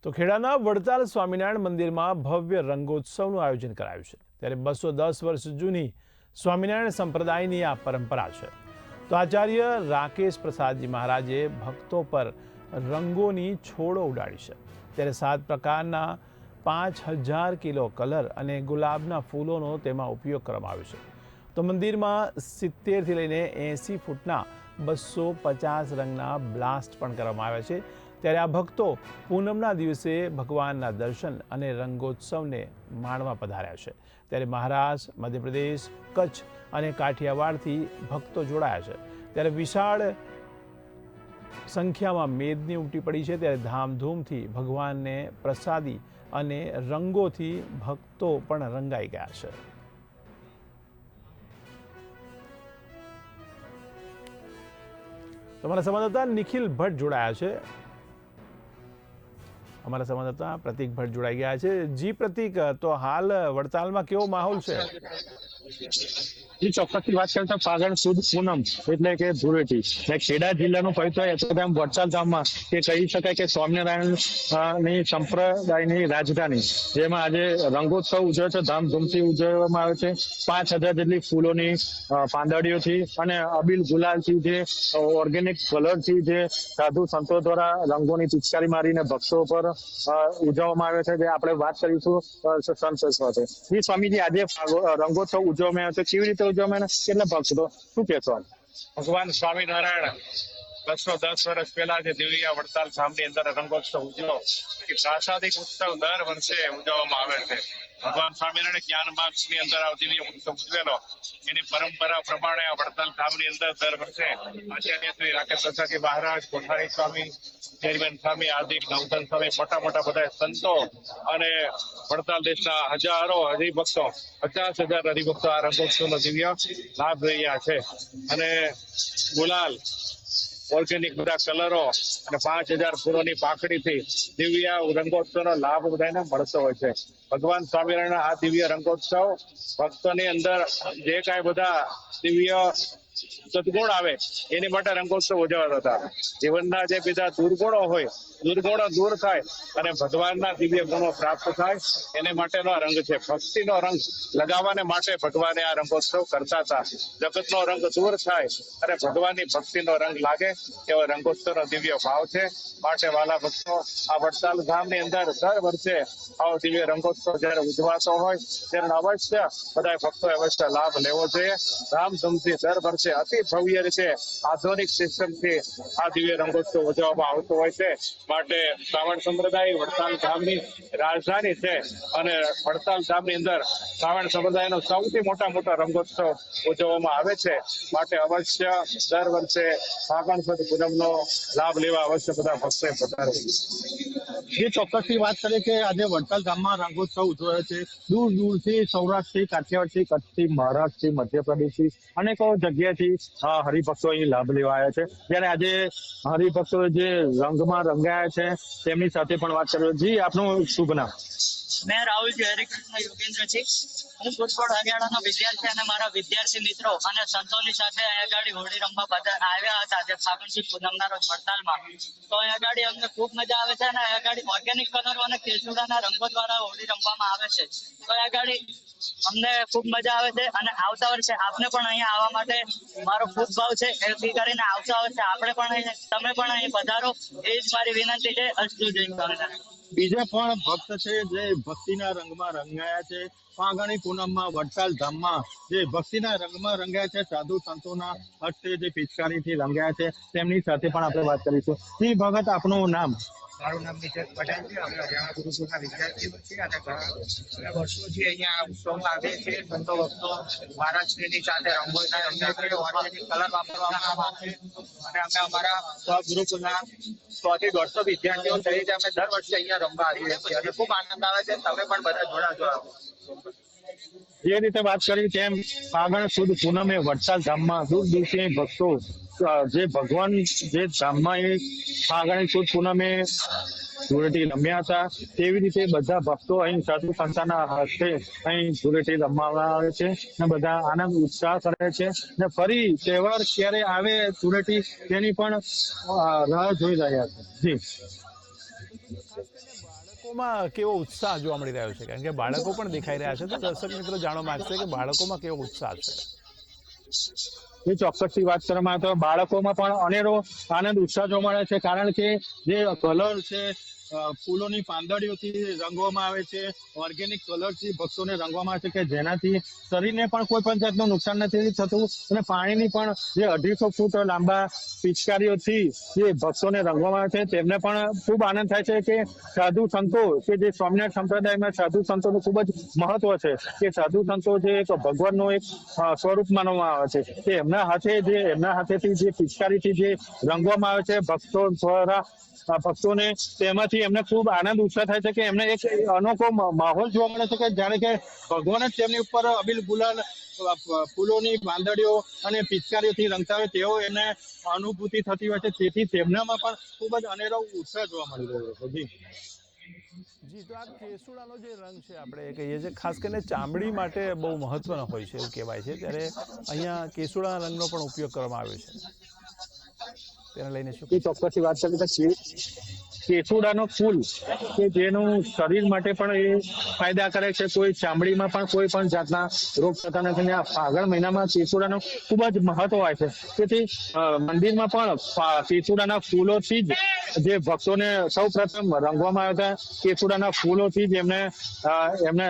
તો ખેડાના વડતાલ સ્વામિનારાયણ મંદિરમાં ભવ્ય રંગોત્સવનું આયોજન કરાયું છે। ત્યારે 210 વર્ષ જૂની સ્વામિનારાયણ સંપ્રદાયની આ પરંપરા છે। તો આચાર્ય રાકેશ પ્રસાદજી મહારાજે ભક્તો પર રંગોની છોડો ઉડાડી છે। ત્યારે 7 પ્રકારના 5000 કિલો કલર અને ગુલાબના ફૂલોનો તેમાં ઉપયોગ કરવામાં આવ્યો છે। તો મંદિરમાં 70 થી લઈને 80 ફૂટના 250 રંગના બ્લાસ્ટ પણ કરવામાં આવ્યા છે। ત્યારે આ ભક્તો પૂનમના દિવસે ભગવાનના દર્શન અને રંગોત્સવને માણવા પધાર્યા છે। ત્યારે મહારાષ્ટ્ર, મધ્યપ્રદેશ, કચ્છ અને કાઠિયાવાડથી ભક્તો જોડાયા છે। ત્યારે વિશાળ સંખ્યામાં મેદની ઉમટી પડી છે। ત્યારે ધામધૂમથી ભગવાનને પ્રસાદી અને રંગોથી ભક્તો પણ રંગાઈ ગયા છે। તમારા સંવાદદાતા નિખિલ ભટ્ટ જોડાયા છે। हमारा संवाददाता प्रतीक भट्ट जोड़ाई गया है। जी प्रतीक, तो हाल वड़ताल में केवो माहौल है? जी ચોક્કસથી વાત કરતા ફાગણ સુદ પૂનમ એટલે કે ધૂળેટી ખેડા જિલ્લાનું પવિત્ર યશોધામ વડતાલ ગામમાં કે કહી શકાય કે સ્વામિનારાયણ ની સંપ્રદાયની રાજધાની, જેમાં આજે રંગોત્સવ ઉજવે છે, ધામધૂમથી ઉજવવામાં આવે છે। 5000 જેટલી ફૂલોની પાંદડીઓથી અને અબીલ ગુલાલથી, જે ઓર્ગેનિક કલરથી, જે સાધુ સંતો દ્વારા રંગોની પિચકારી મારીને ભક્તો પર ઉજવવામાં આવે છે, જે આપણે વાત કરીશું સંત સાથે। જી સ્વામીજી, આજે રંગોત્સવ ઉજવવામાં આવે છે, કેવી રીતે ઉજવવામાં, કેટલા ભક્તો, શું કહેશો? ભગવાન સ્વામિનારાયણ 210 વર્ષ પહેલા જે દિવ્ય વડતાલ ધામની અંદર રંગોત્સવ ઉજવ્યો, એ પ્રાસાદિક ઉત્સવ દર વર્ષે ઉજવવામાં આવે છે। ભગવાન સ્વામિનારાયણ જ્ઞાન માર્ગની અંદર આ દિવ્ય ઉત્સવ ઉજવેલો, એની પરંપરા પ્રમાણે આ વડતાલ ધામની અંદર દર વર્ષે આચાર્ય શ્રી રાકેશ પ્રસાદજી મહારાજ, કોઠારી સ્વામી, ચેરમેન સ્વામી, આદિ નવધન સ્વામી, મોટા બધા સંતો અને વડતાલ દેશના હજારો હરિભક્તો, 50,000 હરિભક્તો આ રંગોત્સવનો દિવ્ય લાભ રહ્યા છે। અને ગુલાલ, ઓર્ગેનિક બધા કલરો અને 5000 ફૂલોની પાંખડીથી દિવ્ય રંગોત્સવનો લાભ બધાને મળતો હોય છે। ભગવાન સ્વામિનારાયણ આ દિવ્ય રંગોત્સવ ભક્તોની અંદર જે કાંઈ બધા દિવ્ય સદગુણ આવે એની માટે રંગોત્સવ ઉજવતા હતા। જીવનના જે બધા દુર્ગુણો હોય, દુર્ગુણો દૂર થાય અને ભગવાનના દિવ્ય ગુણો પ્રાપ્ત થાય, એને માટેનો આ રંગ છે। ભક્તિનો રંગ લગાવવાને માટે ભગવાને આ રંગોત્સવ કરતા હતા। જગતનો રંગ દૂર થાય અને ભગવાનની ભક્તિનો રંગ લાગે એવો રંગોત્સવનો દિવ્ય ભાવ છે। માટે વાલા ભક્તો, આ વડતાલ ગામની અંદર દર વર્ષે આવો દિવ્ય રંગોત્સવ જયારે ઉજવાતો હોય ત્યારે અવશ્ય બધા ભક્તો અવશ્ય લાભ લેવો જોઈએ। ધામધૂમથી દર વર્ષે અતિ ભવ્ય રીતે આધુનિક સિસ્ટમથી આ દિવ્ય રંગોત્સવ ઉજવવામાં આવતો હોય છે। માટે શ્રાવણ સંપ્રદાય વડતાલ ધામની રાજધાની છે અને વડતાલ ધામની અંદર શ્રાવણ સંપ્રદાયનો સૌથી મોટો રંગોત્સવ ઉજવવામાં આવે છે। માટે અવશ્ય દર વર્ષે ફાગણ સુદ પૂનમનો લાભ લેવા અવશ્ય બધા ભક્તોએ પધારવું। જે ચોક્કસથી વાત કરીએ કે આજે વડતાલ ગામમાં રંગોત્સવ ઉજવાય છે। દૂર દૂરથી, સૌરાષ્ટ્રથી, કાઠિયાવાડથી, કચ્છથી, મહારાષ્ટ્રથી, મધ્યપ્રદેશથી અનેકો જગ્યાએથી હરિભક્તો અહીં લાભ લેવા આવ્યા છે। ત્યારે આજે હરિભક્તો જે રંગમાં રંગાયા છે તેમની સાથે પણ વાત કરીએ। જી, આપનું શુભ નામ? मैं राहुल जी हरिकृष्ण योगेंद्र जी, હું ભૂતપૂર્વ હરિયાણાનો વિદ્યાર્થી અને મારા વિદ્યાર્થી મિત્રો અને સંતોની સાથે અહીંયા ગાડી હોળી રમવા આવ્યા હતા જે ફાગણ સુદ પૂનમના રોજ વડતાલમાં। તો અહીંયા ગાડી અમને ખૂબ મજા આવે છે અને અહીંયા ગાડી ઓર્ગેનિક કલરો અને કેસુડાના રંગો દ્વારા હોળી રમવામાં આવે છે। તો અહીંયા ગાડી અમને ખૂબ મજા આવે છે અને આવતા વર્ષે આપને પણ અહીંયા આવવા માટે મારો ખૂબ ભાવ છે, એથી કરીને આવતા વર્ષે આપણે પણ અહીં, તમે પણ અહીં પધારો, એ જ મારી વિનંતી છે। અસ્તુ જય સ્વામિનારાયણ। બીજા પણ ભક્ત છે જે ભક્તિના રંગમાં રંગાયા છે। ફાગણી પૂનમમાં વડતાલ ધામમાં જે ભક્તિના રંગમાં રંગાયા છે, સાધુ સંતોના હસ્તે જે પિચકારીથી રંગાયા છે, તેમની સાથે પણ આપણે વાત કરીશું। જી ભગત, આપનું નામ? મારું નામ નિકેત પટેલ છે। અમે હરિયાણા ગુરુકુળના વિદ્યાર્થીઓ છીએ અને ઘણા વર્ષોથી અહીંયા ઉત્સવમાં આવે છે। સંતો ભક્તો મહારાજશ્રીની સાથે રંગોળીના રંગા છે, ઓર્ગેનિક કલર વાપરવામાં આવે છે અને અમે અમારા ગુરુકુળના 100 થી 150 વિદ્યાર્થીઓ તરીકે અમે દર વર્ષે અહીંયા રમવા આવીએ છીએ અને ખૂબ આનંદ આવે છે। તમે પણ બધા જોડાજો। જે રીતે વાત કરી તેમ ફાગણ સુદ પૂનમે વડતાલ ધામમાં દૂર દૂરથી ભક્તો જે ભગવાન જે ધામમાં એ ફાગણી સુદ પૂનમે ધૂળેટી રમ્યા હતા, તેવી રીતે બધા ભક્તો અહીં સાધુ સંતોના હસ્તે અહીં ધૂળેટી રમવામાં આવે છે અને બધા આનંદ ઉત્સાહ કરે છે અને ફરી તહેવાર ક્યારે આવે ધૂળેટી તેની પણ રાહ જોઈ રહ્યા છે। જી। બાળકોમાં કેવો ઉત્સાહ જોવા મળી રહ્યો છે? કારણ કે બાળકો પણ દેખાઈ રહ્યા છે, તો દર્શક મિત્રો જાણવા માંગશે કે બાળકોમાં કેવો ઉત્સાહ છે. એ ચોક્કસથી વાત કરવામાં આવે તો બાળકોમાં પણ અનેરો આનંદ ઉત્સાહ જોવા મળે છે, કારણ કે જે કલર છે ફૂલોની પાંદડીઓથી રંગવામાં આવે છે, ઓર્ગેનિક કલરથી ભક્તોને રંગવામાં આવે છે કે જેનાથી શરીરને પણ કોઈ પણ જાતનું નુકસાન નથી થતું, અને પાણીની પણ જે 250 ફૂટ લાંબા પિચકારીઓથી જે ભક્તોને રંગવામાં આવે છે તેમને પણ ખૂબ આનંદ થાય છે કે સાધુ સંતો કે જે સ્વામિનારાયણ સંપ્રદાયમાં સાધુ સંતોનું ખૂબ જ મહત્વ છે, કે સાધુ સંતો જે એક ભગવાનનું એક સ્વરૂપ માનવામાં આવે છે, કે એમના હાથેથી જે પિચકારીથી જે રંગવામાં આવે છે ભક્તો દ્વારા ભક્તોને, તેમાંથી એમને ખૂબ આનંદ ઉત્સાહ થાય છે કે એમને એક અનોખો માહોલ જોવા મળે છે કે જાણે કે ભગવાન જ તેમની ઉપર અબીલ ગુલાલ ફૂલોની પાંદડીઓ અને પિચકારીઓથી રંગતા હોય તેવો એને અનુભૂતિ થતી હોય છે, તેથી તેમનામાં પણ ખૂબ જ અનેરો ઉત્સાહ જોવા મળી રહ્યો છે. જી, તો આ કેસુડાનો જે રંગ છે આપણે કહીએ છીએ, ખાસ કરીને ચામડી માટે બહુ મહત્વનો હોય છે એવું કહેવાય છે, ત્યારે અહીંયા કેસુડાના રંગનો પણ ઉપયોગ કરવામાં આવ્યો છે. તેને લઈને શું એ ચોક્કસથી વાત કરીએ તો કેસુડાનો ફૂલ કે જેનું શરીર માટે પણ એ ફાયદાકારક છે, કોઈ ચામડીમાં પણ કોઈ પણ જાતના રોગ થતા નથી. આ ફાગણ મહિનામાં કેસુડાનું ખૂબ જ મહત્વ હોય છે, તેથી મંદિરમાં પણ કેસુડાના ફૂલોથી જ જે ભક્તોને સૌ પ્રથમ રંગવામાં આવ્યા હતા, કેસુડાના ફૂલોથી જ એમને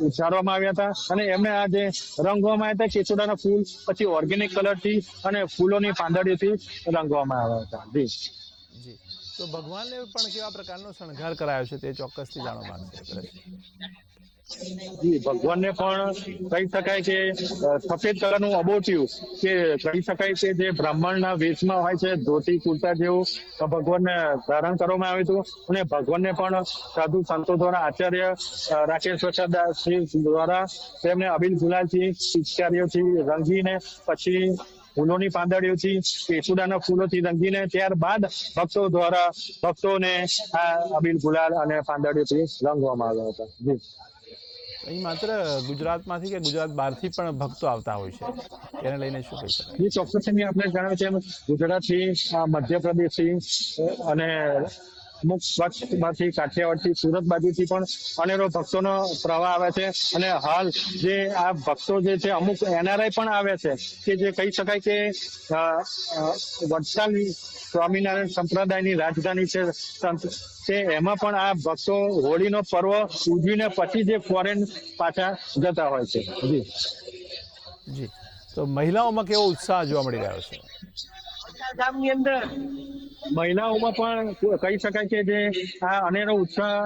ઉચ્ચારવામાં આવ્યા હતા, અને એમને આ જે રંગવામાં આવ્યા હતા કેસુડાના ફૂલ, પછી ઓર્ગેનિક કલરથી અને ફૂલોની પાંદડીઓથી રંગવામાં આવ્યા હતા. જી, તો ભગવાનને પણ કેવા પ્રકારનો શણગાર કરાયો છે તે ચોક્કસથી જાણવા માંગશે. જી, ભગવાનને પણ કહી શકાય કે સફેદ કલરનું અબોટિયું, કે કહી શકાય કે જે બ્રાહ્મણના વેશમાં હોય છે, ધોતી કુર્તા જેવું ભગવાનને ધારણ કરવામાં આવ્યું હતું, અને ભગવાનને પણ સાધુ સંતો દ્વારા આચાર્ય રાકેશ પ્રસાદ દ્વારા તેમને અબીલ ગુલાલથી પિચકારીઓથી રંગીને, પછી ફૂલોની પાંદડીઓથી, કેસુડાના ફૂલોથી રંગીને, ત્યારબાદ ભક્તો દ્વારા ભક્તોને આ અબીલ ગુલાલ અને પાંદડીઓથી રંગવામાં આવ્યા હતા. જી, અહીં માત્ર ગુજરાતમાંથી કે ગુજરાત બહારથી પણ ભક્તો આવતા હોય છે, તેને લઈને શું કહી શકાય? એ ચોક્કસથી આપણે જણાવ્યું છે ગુજરાતથી, મધ્યપ્રદેશથી અને અમુક કચ્છમાંથી, કાઠિયાવાડથી, સુરત બાજુથી પણ અનેરો ભક્તોનો પ્રવાહ આવે છે, અને હાલ જે આ ભક્તો જે છે અમુક NRI પણ આવે છે, કે જે કહી શકાય કે વડતાલ સ્વામિનારાયણ સંપ્રદાયની રાજધાની છે, એમાં પણ આ ભક્તો હોળીનો પર્વ ઉજવીને પછી જે ફોરેન પાછા જતા હોય છે. જી, તો મહિલાઓમાં કેવો ઉત્સાહ જોવા મળી રહ્યો છે? મહિલાઓમાં પણ કહી શકાય કે જે આ અનેરો ઉત્સાહ,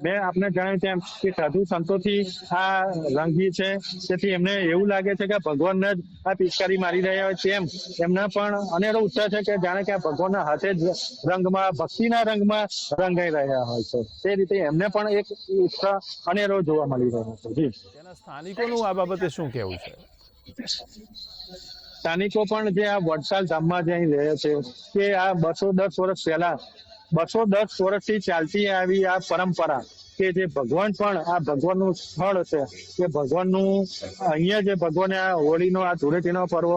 મેં આપને જણાવ્યું તેમ કે સાધુ સંતોથી આ રંગી છે, તેથી એમને એવું લાગે છે કે ભગવાનને જ આ પિચકારી મારી રહ્યા હોય તેમ એમના પણ અનેરો ઉત્સાહ છે, કે જાણે કે આ ભગવાનના હાથે જ રંગમાં, ભક્તિના રંગમાં રંગાઈ રહ્યા હોય છે, તે રીતે એમને પણ એક ઉત્સાહ અનેરો જોવા મળી રહ્યો છે. જી, તેના સ્થાનિકોનું આ બાબતે શું કહેવું છે? સ્થાનિકો પણ જે આ વડતાલ ધામમાં જે અહીં રહે છે, કે આ 210 વર્ષ પહેલા, 210 વર્ષથી ચાલતી આવી આ પરંપરા, કે જે ભગવાન પણ આ ભગવાનનું સ્થળ છે, કે ભગવાનનું અહીંયા જે ભગવાને આ હોળીનો, આ ધૂળેટીનો પર્વ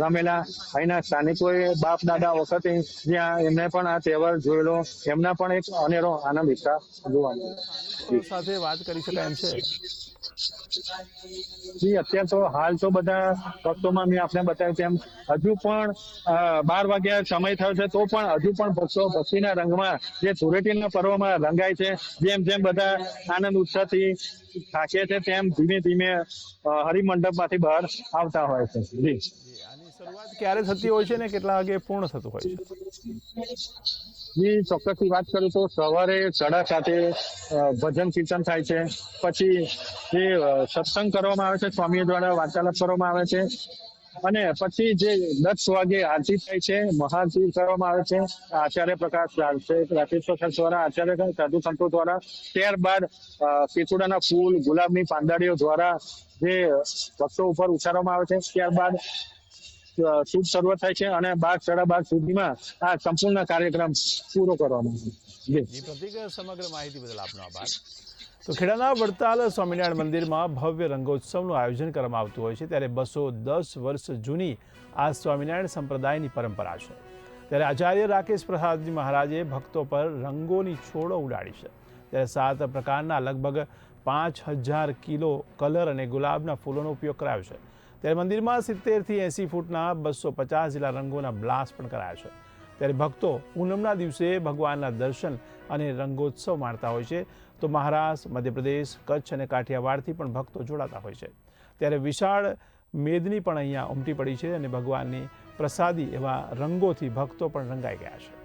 રમેલા, અહીંના સ્થાનિકોએ બાપ દાદા વખતે જ્યાં એમને પણ આ તહેવાર જોયેલો, એમના પણ એક અનેરો આનંદ ઉત્સાહ જોવા મળે. સાથે વાત કરી શકાય એમ છે? જી, અત્યારે તો હાલ તો બધા ભક્તોમાં મેં આપને બતાવ્યું તેમ હજુ પણ 12 વાગ્યા સમય થયો છે, તો પણ હજુ પણ ભક્તો ભક્તિના રંગમાં, જે ધૂળેટીના પર્વમાં રંગાય છે. જેમ જેમ બધા આનંદ ઉત્સાહથી થાકે છે, તેમ ધીમે ધીમે હરિમંડપમાંથી બહાર આવતા હોય છે. જી, આની શરૂઆત ક્યારે થતી હોય છે ને કેટલા વાગે પૂર્ણ થતું હોય છે? જી, ચોક્કસથી વાત કરું તો સવારે 7:30 ભજન કીર્તન થાય છે, પછી જે સત્સંગ કરવામાં આવે છે, સ્વામીઓ દ્વારા વાર્તાલાપ કરવામાં આવે છે, અને પછી જે 10 વાગે આરતી થાય છે, મહાઆરતી કરવામાં આવે છે આચાર્ય પ્રકાશ રાકેશ પ્રસાદ દ્વારા, આચાર્ય સાધુ સંતો દ્વારા. ત્યારબાદ કેસુડાના ફૂલ, ગુલાબની પાંદડીઓ દ્વારા જે ભક્તો ઉપર ઉછાળવામાં આવે છે, ત્યારબાદ શુભ શરૂઆત થાય છે, અને 12-12:30 સુધીમાં આ સંપૂર્ણ કાર્યક્રમ પૂરો કરવામાં આવે છે. પ્રતિક, સમગ્ર માહિતી બદલ આપનો આભાર. તો ખેડાના વડતાલ સ્વામિનારાયણ મંદિરમાં ભવ્ય રંગોત્સવનું આયોજન કરવામાં આવતું હોય છે, ત્યારે 210 વર્ષ જૂની આ સ્વામિનારાયણ સંપ્રદાયની પરંપરા છે. ત્યારે આચાર્ય રાકેશ પ્રસાદજી મહારાજે ભક્તો પર રંગોની છોડો ઉડાડી છે. ત્યારે 7 પ્રકારના લગભગ 5000 કિલો કલર અને ગુલાબના ફૂલોનો ઉપયોગ કરાયો છે. ત્યારે મંદિરમાં 70થી 80 ફૂટના 250 જેટલા રંગોના બ્લાસ્ટ પણ કરાયા છે. ત્યારે ભક્તો પૂનમના દિવસે ભગવાનના દર્શન અને રંગોત્સવ માણતા હોય છે. તો મહારાષ્ટ્ર, મધ્યપ્રદેશ, કચ્છ અને કાઠિયાવાડથી પણ ભક્તો જોડાતા હોય છે. ત્યારે વિશાળ મેદની પણ અહીંયા ઉમટી પડી છે અને ભગવાનની પ્રસાદી એવા રંગોથી ભક્તો પણ રંગાઈ ગયા છે.